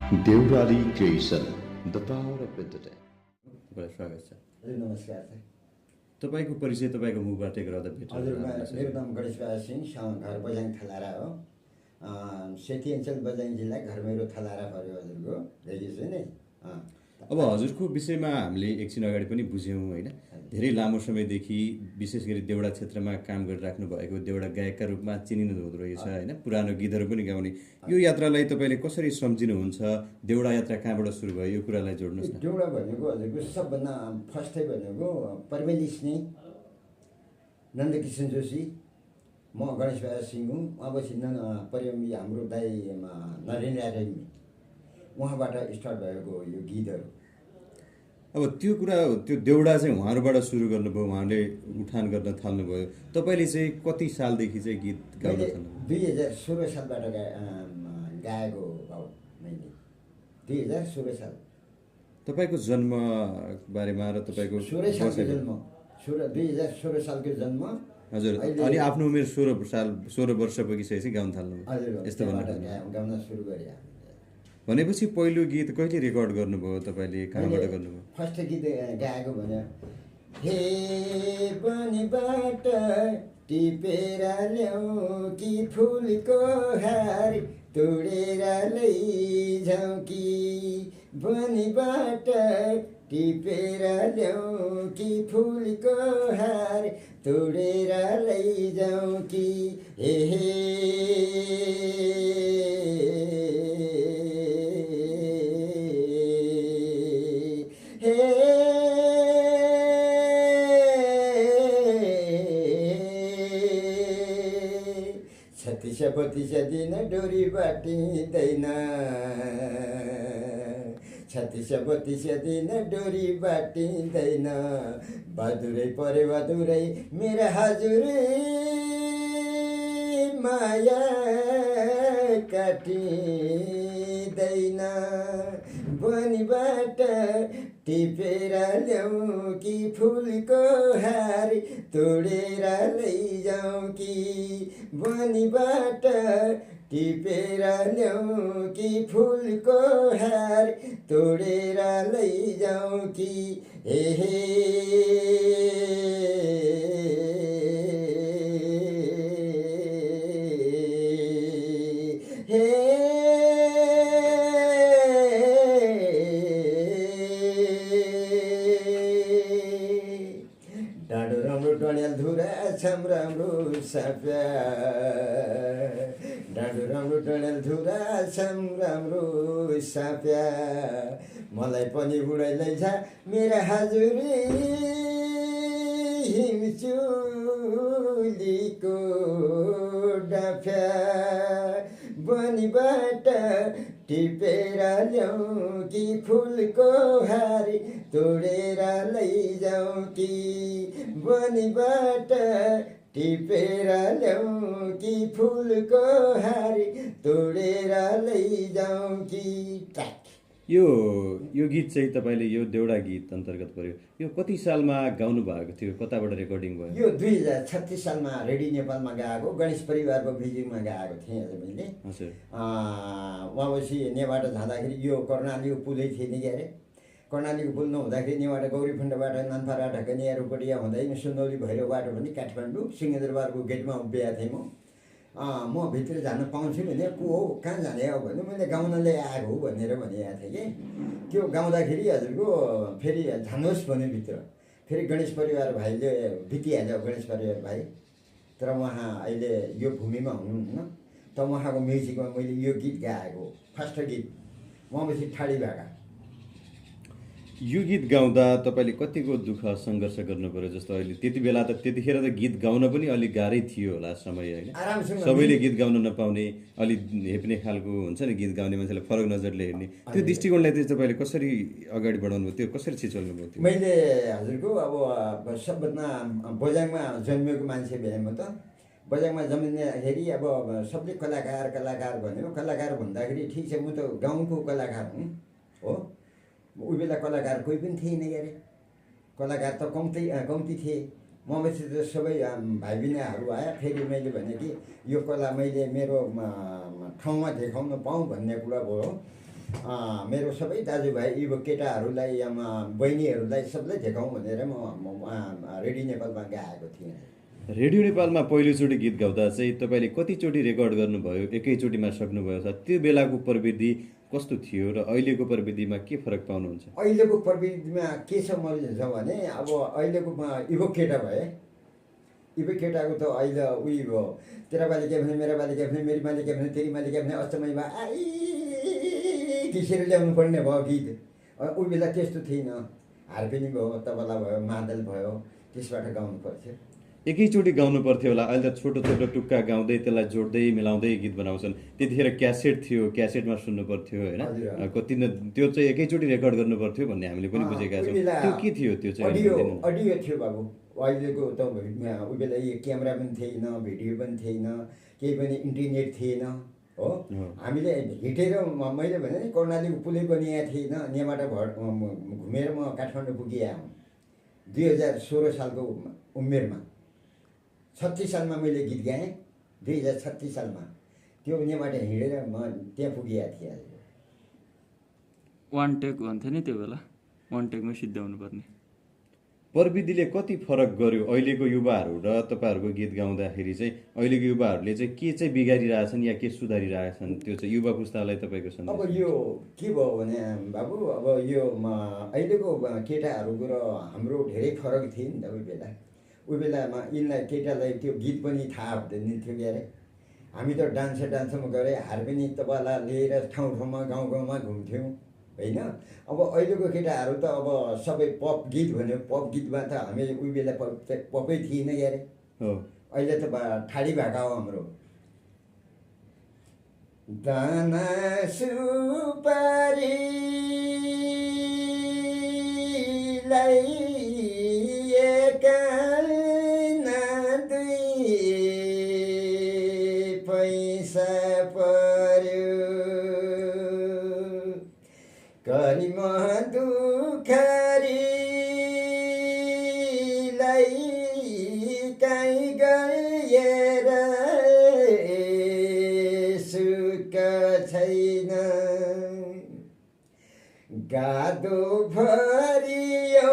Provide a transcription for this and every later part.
Devrali creation the power of entertainment. तपाईँलाई स्वागत छ। हजुर नमस्कार सर। तपाईँको परिचय तपाईँको मुखबाटै गराउँदा भेट हजुर मेरो नाम गणेश बहादुर सिंह, घर बझाङ थलारा हो। सेती अञ्चल बझाङ जिल्ला, घर मेरो थलारा पऱ्यो हजुरको ग्रेजुएसन नै। अब हजुरको विषयमा हामीले एकछिन अगाडि पनि बुझ्यौँ होइन, धेरै लामो समयदेखि विशेष गरी देउडा क्षेत्रमा काम गरिराख्नु भएको, देउडा गायकका रूपमा चिनिनु हुँदो रहेछ होइन, पुरानो गीतहरू पनि गाउने। यो यात्रालाई तपाईँले कसरी सम्झिनुहुन्छ? देउडा यात्रा कहाँबाट सुरु भयो, यो कुरालाई जोड्नुहोस् न। देउडा भनेको हजुरको सबभन्दा फर्स्टै भनेको परमेलिस नै नन्दकिशन जोशी, म गणेश बहादुर सिंह हुँ। उहाँपछि परिमी हाम्रो दाइ नरेन्द्र रेग्मी, उहाँबाट स्टार्ट भएको यो गीतहरू। अब त्यो कुरा, त्यो देउडा चाहिँ उहाँहरूबाट सुरु गर्नुभयो, उहाँले उठान गर्न थाल्नुभयो। तपाईँले चाहिँ कति सालदेखि चाहिँ गीत गाउन थाल्नुभयो? 2016 सालबाट गाएको भाउ मैले, 2016 साल। तपाईँको जन्म बारेमा र तपाईँको 2016 सालको जन्म। हजुर, अनि आफ्नो उमेर 16 वर्ष पुगिसकेपछि गाउन थाल्नुभयो। हजुर, यस्तो भन्नु गाउन सुरु गरेँ। भनेपछि पहिलो गीत कहिले रेकर्ड गर्नुभयो, तपाईँले कहाँबाट गर्नुभयो? फर्स्ट गीत गाएको भने हे बनीबाट टिपेर ल्याऊ कि फुलको हार तोडेर लैजाऊ कि, बनीबाट टिपेर ल्याऊ कि फुलको हार तोडेर लैजाऊ कि, हे छत्तीस दिन डोरी बाटिँदैन, 36 दिन डोरी बाटिँदैन, बहादुरै परे बहादुरै मेरा हजुरै माया काटिँदैन, बनीबाट टिपेर ल्याऊ कि फुलको हार तोडेर लैजाऊ कि, बनीबाट टिपेर ल्याऊ कि फुलको हार तोडेर लैजाऊ कि, हे डाँडो राम्रो डडेल धुरा छम राम्रो साप्या, डाँडो राम्रो डडेल धुरा छम राम्रो साप्या, मलाई पनि बुढाइ लैजा मेरा हजुरै हिमचुलीको डाफ्या, बनीबाट टिपेर ल्याऊ कि फुलको हार तोडेर लैजाऊ कि, बनीबाट टिपेर ल्याऊ कि फुलको हार तोडेर लैजाऊ कि। यो गीत चाहिँ तपाईँले यो देउडा गीत अन्तर्गत पर्यो। यो कति सालमा गाउनु भएको थियो, कताबाट रेकर्डिङ भयो? यो 2036 सालमा रेडियो नेपालमा गाएको, गणेश परिवारको म्युजिकमा गाएको थिएँ मैले। हजुर, उहाँपछि नेबाट जाँदाखेरि यो कर्णालीको पुलै थिएन कि अरे, कर्णालीको पुल नहुँदाखेरि नेबाट गौरीखण्डबाट नानपारा ढकनिया रुपटिया हुँदै सुनौली भैरव बाटो पनि काठमाडौँ सिंहदरबारको गेटमा उभिएको थिएँ म भित्र जान पाउँछु भने को हो, कहाँ जाने हो भने मैले गाउनले आएको हो भनेर भनिरहेको थिएँ कि। त्यो गाउँदाखेरि हजुरको फेरि जानुहोस् भने भित्र, फेरि गणेश परिवार भाइले बितिहाल्यो, गणेश परिवार भाइ, तर उहाँ अहिले यो भूमिमा हुनुहुन्न। त उहाँको म्युजिकमा मैले यो गीत गाएको, फर्स्ट गीत उहाँपछि ठाडी भाका। यो गीत गाउँदा तपाईँले कतिको दुःख सङ्घर्ष गर्नु पर्यो? जस्तो अहिले त्यति बेला त, त्यतिखेर त गीत गाउन पनि अलिक गाह्रै थियो होला समय होइन, सबैले गीत गाउन नपाउने, अलिक हेप्ने खालको हुन्छ नि, गीत गाउने मान्छेलाई फरक नजरले हेर्ने, त्यो दृष्टिकोणलाई चाहिँ तपाईँले कसरी अगाडि बढाउनु भयो, त्यो कसरी छिचोल्नु भयो? मैले हजुरको अब सबभन्दा बझाङमा जन्मेको मान्छे भए म त, बझाङमा जन्मिँदाखेरि अब सबले कलाकार भन्यो, कलाकार भन्दाखेरि ठिक छ, म त गाउँको कलाकार हुँ हो। उही बेला कलाकार कोही पनि थिएन के अरे, कलाकार त कम्ती थिए। मपछि त सबै भाइ बहिनीहरू आयो। फेरि मैले भने कि यो कला मैले मेरो ठाउँमा देखाउन पाऊँ भन्ने कुरा भयो। मेरो सबै दाजुभाइ युवक केटाहरूलाई बहिनीहरूलाई सबलाई देखाउँ भनेर म रेडियो नेपालमा गाएको थिएँ। रेडियो नेपालमा पहिलोचोटि गीत गाउँदा चाहिँ तपाईँले कतिचोटि रेकर्ड गर्नुभयो, एकैचोटिमा सक्नुभयो? त्यो बेलाको प्रविधि कस्तो थियो र अहिलेको प्रविधिमा के फरक पाउनुहुन्छ? अहिलेको प्रविधिमा के छ मैले भने अब अहिलेको युवक केटा भए, युवक केटाको त अहिले उयो भयो, तेरा बाली के भने, मेरा बाली के भने, मेरी बाली के भने, तेरी बाली के भने, अष्टमी भए आई घिसेर ल्याउनु पर्ने भयो गीत। उही बेला त्यस्तो थिएन, हारपेनी भयो, तबला भयो, मादल भयो, त्यसबाट गाउनु पर्थ्यो। एकैचोटि गाउनु पर्थ्यो होला। अहिले त छोटो छोटो टुक्का गाउँदै त्यसलाई जोड्दै मिलाउँदै गीत बनाउँछन्। त्यतिखेर क्यासेट थियो, क्यासेटमा सुन्नु पर्थ्यो होइन, कति त्यो चाहिँ एकैचोटि रेकर्ड गर्नु पर्थ्यो भन्ने हामीले पनि बुझेका छौँ। त्यो के थियो? त्यो चाहिँ अडियो थियो बाबु। अहिलेको त उही बेला क्यामेरा पनि थिएन, भिडियो पनि थिएन, केही पनि इन्टरनेट थिएन हो। हामीले हिँडेर मैले भने नि कर्णालीको पुलै पनि यहाँ थिएन, यहाँबाट घुमेर म काठमाडौँ पुगेँ 2016 सालको उमेरमा। 36 सालमा मैले गीत गाएँ, 2036 सालमा त्यो यहाँबाट हिँडेर म त्यहाँ पुगेको थिएँ। वान टेक भन्थ्यो नि त्यो बेला, वान टेकमै सिद्ध्याउनु पर्ने। प्रविधिले कति फरक गर्यो अहिलेको युवाहरू र तपाईँहरूको गीत गाउँदाखेरि? चाहिँ अहिलेको युवाहरूले चाहिँ के चाहिँ बिगारिरहेछन् या के सुधारिरहेछन्? त्यो चाहिँ युवा पुस्तालाई तपाईँको सन्देश। अब यो के भयो भने बाबु, अब यो अहिलेको केटाहरूको र हाम्रो धेरै फरक थियो नि त। उही बेलामा यिनलाई केटालाई त्यो गीत पनि थाहा हुँदैन थियो क्यारे। हामी त डान्समा गएर हारमोनी तबला लिएर ठाउँ ठाउँमा गाउँ गाउँमा घुम्थ्यौँ होइन। अब अहिलेको केटाहरू त अब सबै पप गीत भन्यो, पप गीतमा त हामी उही बेला पपै थिएन क्यारे। अहिले त ठाडी भाका हो हाम्रो। दाना सुपारीलाई पैसा पर्यो, करिमा दुखरीलाई काहीँ गएर सुख छैन, गादो भरियौला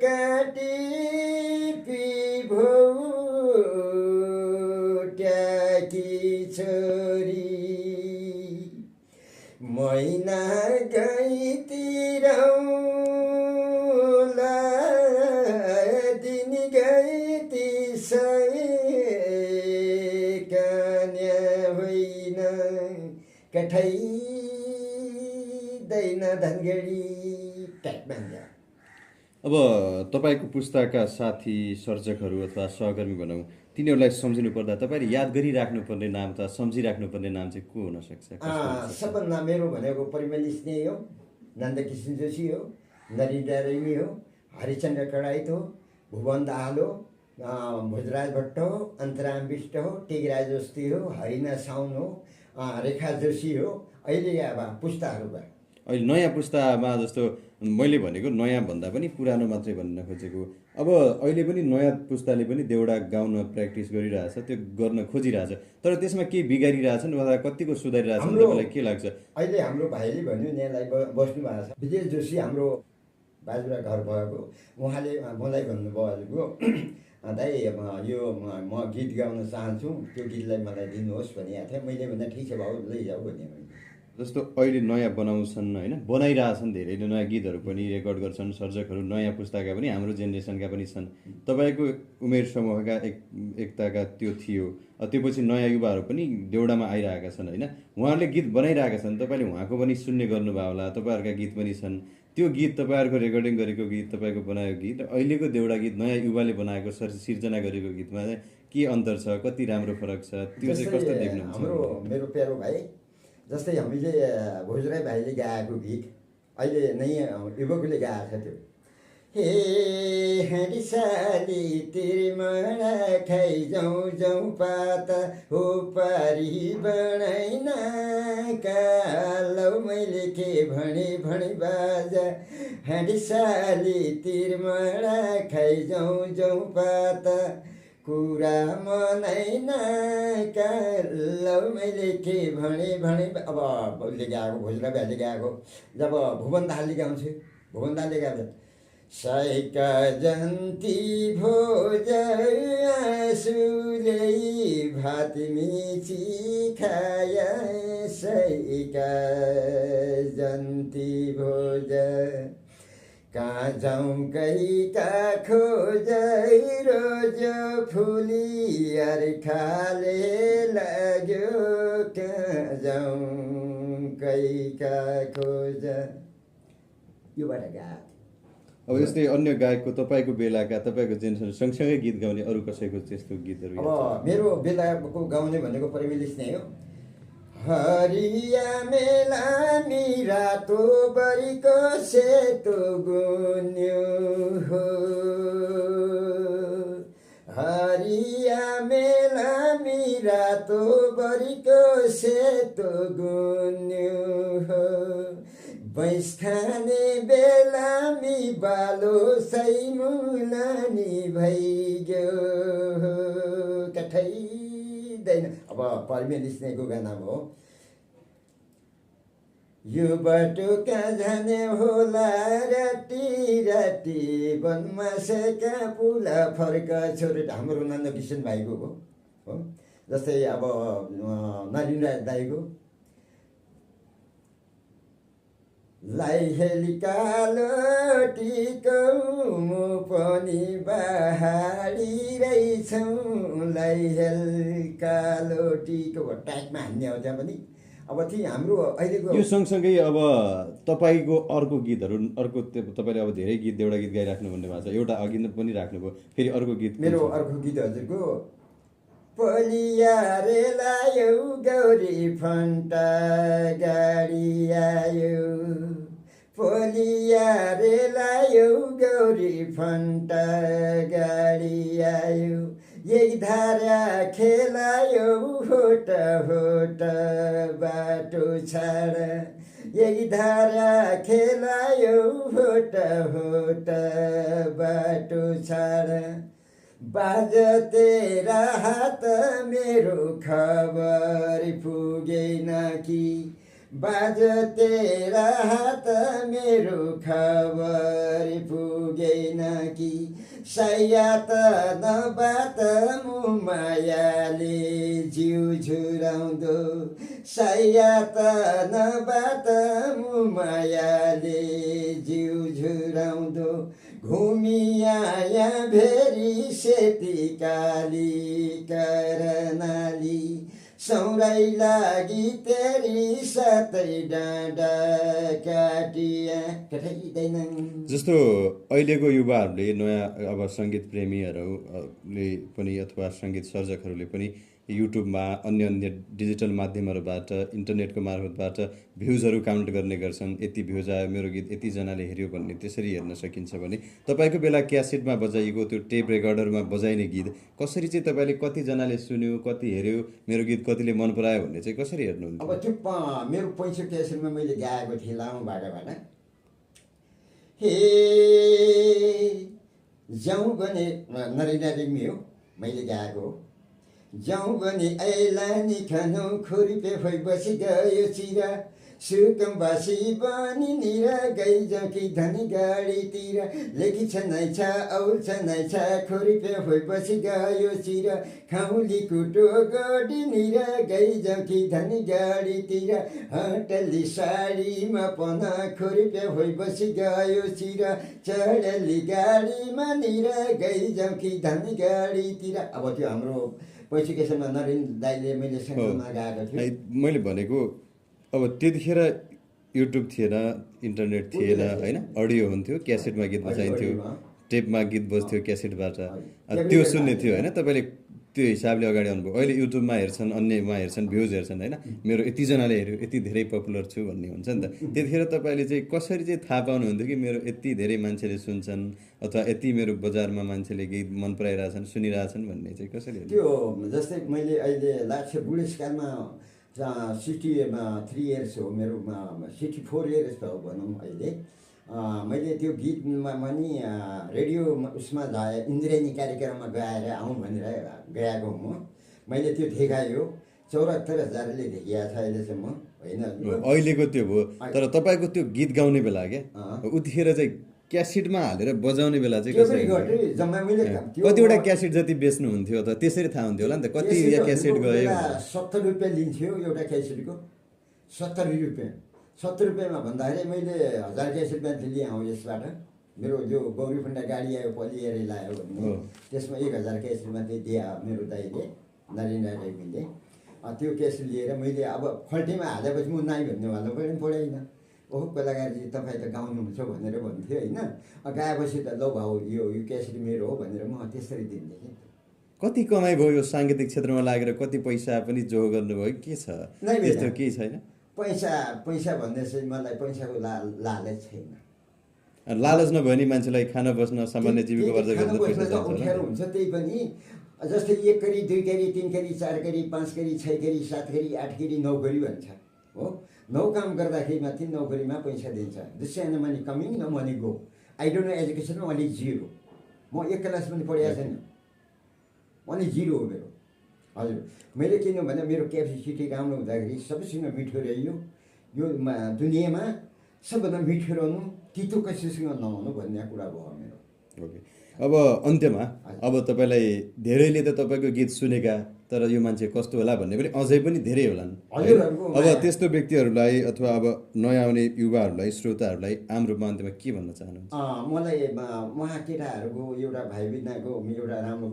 काटी पिभो ट्याकी छोरी, मैना गइतिरौला दिन गइति कन्या होइन, कठैदैन धनगढी काठमाडौँ। अब तपाईँको पुस्ताका साथी सर्जकहरू अथवा सहकर्मी भनौँ, तिनीहरूलाई सम्झिनु पर्दा तपाईँले याद गरिराख्नुपर्ने नाम त सम्झिराख्नुपर्ने नाम चाहिँ को हुनसक्छ? सबभन्दा मेरो भनेको परिमल स्नेही हो, नन्दकिशन जोशी हो, नरिदा रेमी हो, हरिचन्द्र कडाइत हो, भुवन दाहाल हो, भोजराज भट्ट हो, अन्तराम विष्ट हो, टेकराज जोशी हो, हरिना साउन हो, रेखा जोशी हो। अहिले अब पुस्ताहरू भयो। अहिले नयाँ पुस्तामा जस्तो मैले भनेको नयाँ भन्दा पनि पुरानो मात्रै भन्न खोजेको। अब अहिले पनि नयाँ पुस्ताले पनि देउडा गाउन प्र्याक्टिस गरिरहेछ, त्यो गर्न खोजिरहेछ, तर त्यसमा के बिगारिरहेछन् वा कतिको सुधारिरहेछन् तपाईँलाई के लाग्छ? अहिले हाम्रो भाइले भन्यो यहाँलाई बस्नु भएको छ, विजय जोशी हाम्रो बाजुरा घर भएको, उहाँले मलाई भन्नुभयो हजुरको दाइ यो म गीत गाउन चाहन्छु, त्यो गीतलाई मलाई दिनुहोस् भनेको थिएँ। मैले भन्दा ठिक छ भाउ लैजाऊ भने। जस्तो अहिले नयाँ बनाउँछन् होइन, बनाइरहेछन्, धेरैले नयाँ गीतहरू पनि रेकर्ड गर्छन्, सर्जकहरू नयाँ पुस्ताका पनि हाम्रो जेनेरेसनका पनि छन्। तपाईँको उमेर समूहका एकताका त्यो थियो, त्यो पछि नयाँ युवाहरू पनि देउडामा आइरहेका छन् होइन, उहाँहरूले गीत बनाइरहेका छन्, तपाईँले उहाँको पनि सुन्ने गर्नुभयो होला, तपाईँहरूका गीत पनि छन्। त्यो गीत तपाईँहरूको रेकर्डिङ गरेको गीत, तपाईँको बनाएको गीत र अहिलेको देउडा गीत नयाँ युवाले बनाएको सिर्जना गरेको गीतमा चाहिँ के अन्तर छ, कति राम्रो फरक छ, त्यो चाहिँ कस्तो देख्नुहुन्छ? मेरो प्यारो भाइ जस्तै हामीले भोजराई भाइले गाएको गीत अहिले नयाँ युवकले गाएको छ त्यो, हे हरिसाली तिरमणा खाइ जाउँ जाउँ पात हो पारी बनाइन कालौ मैले के भने बाजा, हरिसाली तिरमणा खाइ जाउँ जाउँ पात कुरा मनाइन लौ मैले के भने अब उसले गाएको भोजरा भ्याले गाएको जब भुवन दाहालले गाउँछु भुवन दाहालले गाउँछ सैका जन्ती भोज आँसुले भात मिची खाय सैका जन्ती भोज कहाँ जाउँ कैका खोजै रोज फुली अर्खाले लाग्यो कहाँ जाउँ कैका खोज योबाट गाएको अब यस्तै अन्य गायकको तपाईँको बेलाका तपाईँको जेनेरेसन सँगसँगै गीत गाउने अरू कसैको त्यस्तो गीतहरू अब मेरो बेलाको गाउने भनेको परिमेलिस नै हो हरिया मेलामी रातो बरीको सेतो गुन्यो हो हरिया मेलामी रातो बरीको सेतो गुन्यो हो बैस खाने बेलामी बालो सैमुलानी भइगयो कठैदैन अब पर्मेलिस नेको गाना हो यो बाटो कहाँ जाने होला राति राति बनमासेका पुला फर्क छोरो हाम्रो नन्द किशन भाइको हो जस्तै अब नलिन राज दाईको लाई हेली कालो टिको म पनि बहाडी रहेछौँ लाई हेल कालो टिको ट्यागमा हान्ने हो त्यहाँ पनि अब ती हाम्रो अहिलेको यो सँगसँगै अब तपाईँको अर्को गीतहरू अर्को तपाईँले अब धेरै गीत एउटा गीत गाइराख्नु भन्ने भएको छ एउटा अघि पनि राख्नुभयो फेरि अर्को गीत मेरो अर्को गीत हजुरको पलियारे लायो गौरी फन्टा गाडी आयो पलियारे लायो गौरी फन्टा गाडी आयो यही धारा खेलायो होट होट बाटो छाड यही धारा खेलायो होट होट बाटो छाड बाज तेरा हात मेरो खबर पुगेन कि बाज तेरा हात मेरो खबर पुगेन कि सयात नबात मुमायाले जिउ झुराउँदो सयात नबात मुमायाले जिउ झुराउँदो घुमिया भेरी सेती काली करनाली सौराई लागि तेरी सतै डाँडा काटिया कठैदैन जस्तो अहिलेको युवाहरूले नयाँ अब सङ्गीत प्रेमीहरूले पनि अथवा सङ्गीत सर्जकहरूले पनि युट्युबमा अन्य अन्य डिजिटल माध्यमहरूबाट इन्टरनेटको मार्फतबाट भ्युजहरू काउन्ट गर्ने गर्छन् यति भ्युज आयो मेरो गीत यतिजनाले हेऱ्यो भन्ने त्यसरी हेर्न सकिन्छ भने तपाईँको बेला क्यासेटमा बजाइएको त्यो टेप रेकर्डरमा बजाइने गीत कसरी चाहिँ तपाईँले कतिजनाले सुन्यो कति हेऱ्यो मेरो गीत कतिले मन परायो भन्ने चाहिँ कसरी हेर्नुहुन्छ अब त्यो मेरो 65 क्यासेटमा मैले गाएको थिएँ लामो बाटाबाट हे जाउँ भने नरेन्द्र रेग्मी हो मैले गाएको हो जाउँ भने ऐलानी खानु खुर्पे भई बसी गयो चिरा सुकमवासी बनी निर गई जकी धनी गाडीतिर लेखी छ नै छ औल छ नै छ खुर्पे भई बसी गयो चिरा खाउली कुटो गडी निर गई जकी धनी गाडीतिर हटली साडीमा पन खुर्पे भई बसी गयो चिरा चढली गाडीमा निर गई जकी धनी गाडीतिर अब त्यो हाम्रो पैसिकेसनमा नरेन्द्र दाइले मैले सँगमा गाएको थिएँ मैले भनेको अब त्यतिखेर युट्युब थिएन इन्टरनेट थिएन होइन अडियो हुन्थ्यो क्यासेटमा गीत बजाइन्थ्यो टेपमा गीत बज्थ्यो क्यासेटबाट त्यो सुन्ने थियो होइन तपाईँले त्यो हिसाबले अगाडि आउनुभयो अहिले युट्युबमा हेर्छन् अन्यमा हेर्छन् भ्युज हेर्छन् होइन मेरो यतिजनाले हेऱ्यो यति धेरै पपुलर छु भन्ने हुन्छ नि त त्यतिखेर तपाईँले चाहिँ कसरी चाहिँ थाहा पाउनुहुन्थ्यो कि मेरो यति धेरै मान्छेले सुन्छन् अथवा यति मेरो बजारमा मान्छेले गीत मन पराइरहेछन् सुनिरहेछन् भन्ने चाहिँ कसरी त्यो जस्तै मैले अहिले लाग्छ बुढेसकालमा 63 इयर्स हो मेरो 64 इयर्स त हो भनौँ अहिले मैले त्यो गीतमा पनि रेडियो उसमा इन्द्रेणी कार्यक्रममा गाएर आउँ भनेर गएको म। मैले त्यो देखायो 74,000ले देखिएको छ अहिले चाहिँ म होइन। अहिलेको त्यो भयो, तर तपाईँको त्यो गीत गाउने बेला क्या उतिखेर चाहिँ क्यासेटमा हालेर बजाउने बेला चाहिँ कसरी जम्मा मैले कतिवटा क्यासेट जति बेच्नुहुन्थ्यो त त्यसरी थाहा हुन्थ्यो होला नि त कति क्यासेट गयो। 70 रुपियाँ लिन्थ्यो एउटा क्यासेटको, 70 रुपियाँ। 70 रुपियाँमा भन्दाखेरि मैले 1000 क्यासेटमा दिल्ली आउँ यसबाट। मेरो जो गौरी फन्डा गाडी आयो पलिएर ल्यायो भने त्यसमा 1000 क्यासेटमा चाहिँ दिए मेरो दाइले नरेन्द्र रेग्मीले। त्यो क्यासेट लिएर मैले अब खल्टीमा हालेपछि म नाइ भन्नेवाला पनि पढाइनँ। ओहो कलाकारजी तपाईँ त गाउनुहुन्छ भनेर भन्थ्यो होइन। गाएपछि त ल भाउ यो क्यासेट मेरो हो भनेर म त्यसरी दिन्थेँ कि। कति कमाइ भयो यो साङ्गीतिक क्षेत्रमा लागेर, कति पैसा पनि जो गर्नुभयो के छ त्यस्तो केही छैन? पैसा भन्ने चाहिँ मलाई पैसाको लालच छैन। लालच नभयो नि मान्छेलाई खान बस्न सामान्य जीविकोपार्जन गर्न पैसा चाहिन्छ अप्ठ्यारो हुन्छ। त्यही पनि जस्तै 1 curry 2 curry 3 curry 4 curry 5 curry 6 curry 7 curry 8 curry 9 curry भन्छ हो। 9 काम गर्दाखेरि माथि 9 करीमा पैसा दिन्छ। दिस एन्ड मनी कमिङ न money go. I don't know education only 0। म 1 क्लास पनि पढेको छैन, ओन्ली 0 हो मेरो। हजुर मैले किनभने मेरो क्यापेसिटी राम्रो हुँदाखेरि सबैसँग मिठो रह्यो। यो दुनियाँमा सबभन्दा मिठो रहनु, तितो कसैसँग नहुनु भन्ने कुरा भयो मेरो। ओके, अब अन्त्यमा अब तपाईँलाई धेरैले त तपाईँको गीत सुनेका, तर यो मान्छे कस्तो होला भन्ने पनि अझै पनि धेरै होलान्। अब त्यस्तो व्यक्तिहरूलाई अथवा अब नयाँ आउने युवाहरूलाई श्रोताहरूलाई आम रूपमा अन्त्यमा के भन्न चाहनुहुन्छ? मलाई उहाँ केटाहरूको एउटा भाइबिनाको एउटा राम्रो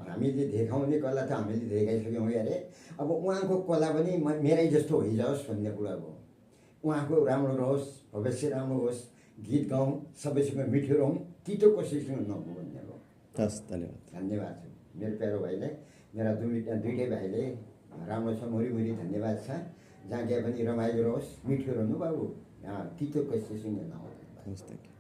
हामीले देखाउने कला त हामीले देखाइसक्यौँ अरे। अब उहाँको कला पनि मेरै जस्तो होइजाओस् भन्ने कुरा हो। उहाँको राम्रो रहोस्, भविष्य राम्रो होस्, गीत गाउँ, सबैसँग मिठो रहौँ, तितो कसैसँग नहुँ भन्ने हो। हस्, धन्यवाद। धन्यवाद छ मेरो प्यारो भाइलाई, मेरा दुइटै भाइले राम्रो छ, मुरी धन्यवाद छ। जहाँ गए पनि रमाइलो रहोस्, मिठो रहनु बाबु, तितो कसैसँग नहोस्। हस्, थ्याङ्क यू।